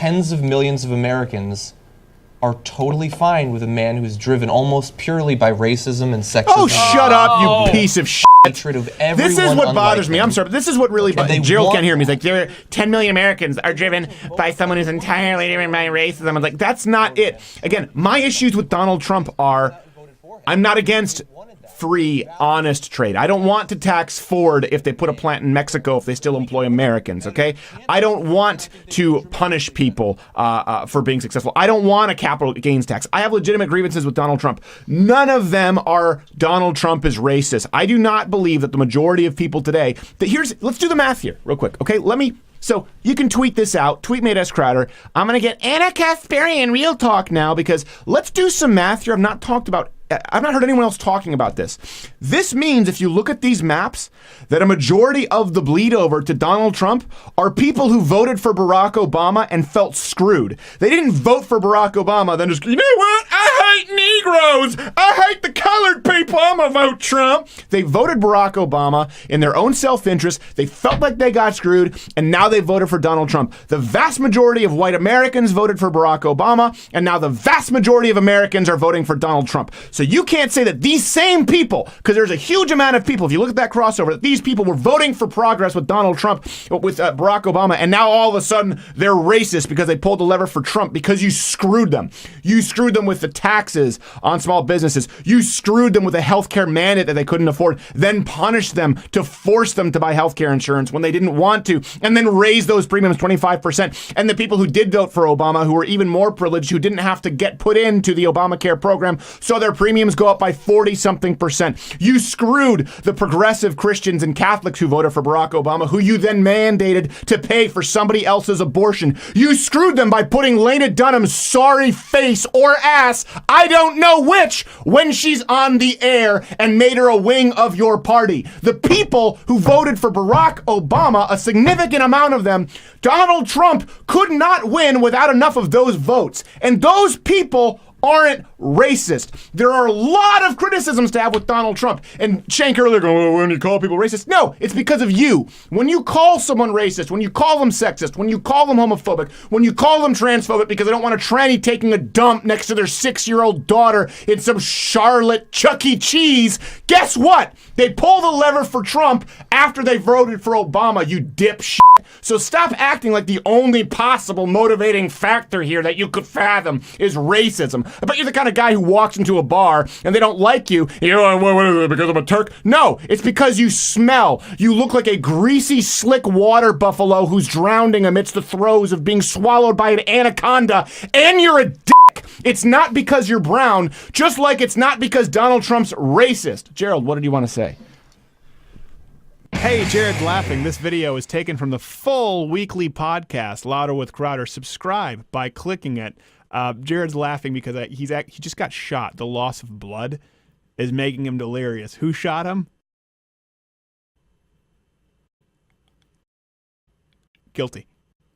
tens of millions of Americans are totally fine with a man who is driven almost purely by racism and sexism. Oh, shut up, you piece of shit. Hatred of everyone. This is what bothers me. him. I'm sorry, but this is what really bothers me. Gerald can't hear me. He's like, there are 10 million Americans are driven by someone who's entirely driven by racism. I'm like, that's not it. Again, my issues with Donald Trump are, I'm not against free, honest trade. I don't want to tax Ford if they put a plant in Mexico if they still employ Americans, okay? I don't want to punish people for being successful. I don't want a capital gains tax. I have legitimate grievances with Donald Trump. None of them are Donald Trump is racist. I do not believe that the majority of people today, let's do the math here real quick, okay? So you can tweet this out. Tweet me at S. Crowder. I'm going to get Anna Kasparian Real Talk now because let's do some math here. I've not heard anyone else talking about this. This means if you look at these maps that a majority of the bleed over to Donald Trump are people who voted for Barack Obama and felt screwed. They didn't vote for Barack Obama, then just, you know what? I hate Negroes. I hate the colored people. I'm going to vote Trump. They voted Barack Obama in their own self-interest. They felt like they got screwed, and now they voted for Donald Trump. The vast majority of white Americans voted for Barack Obama, and now the vast majority of Americans are voting for Donald Trump. So you can't say that these same people, because there's a huge amount of people, if you look at that crossover, that these people were voting for progress with Donald Trump, with Barack Obama, and now all of a sudden they're racist because they pulled the lever for Trump because you screwed them. You screwed them with the taxes on small businesses. You screwed them with a healthcare mandate that they couldn't afford, then punished them to force them to buy healthcare insurance when they didn't want to, and then raise those premiums 25%. And the people who did vote for Obama, who were even more privileged, who didn't have to get put into the Obamacare program, so their premiums go up by 40-something%. You screwed the progressive Christians and Catholics who voted for Barack Obama, who you then mandated to pay for somebody else's abortion. You screwed them by putting Lena Dunham's sorry face or ass, I don't know which, when she's on the air and made her a wing of your party. The people who voted for Barack Obama, a significant amount of them, Donald Trump could not win without enough of those votes. And those people aren't racist. There are a lot of criticisms to have with Donald Trump. And Shank earlier going, well, when you call people racist? No, it's because of you. When you call someone racist, when you call them sexist, when you call them homophobic, when you call them transphobic because they don't want a tranny taking a dump next to their 6-year-old daughter in some Charlotte Chuck E. Cheese, guess what? They pull the lever for Trump after they voted for Obama, you dipshit. So stop acting like the only possible motivating factor here that you could fathom is racism. I bet you're the kind of guy who walks into a bar and they don't like you. You know, what is it, because I'm a Turk? No, it's because you smell. You look like a greasy, slick water buffalo who's drowning amidst the throes of being swallowed by an anaconda, and you're a dick. It's not because you're brown, just like it's not because Donald Trump's racist. Gerald, what did you want to say? Hey, Jared's laughing. This video is taken from the full weekly podcast, Louder with Crowder. Subscribe by clicking it. Jared's laughing because he just got shot. The loss of blood is making him delirious. Who shot him? Guilty.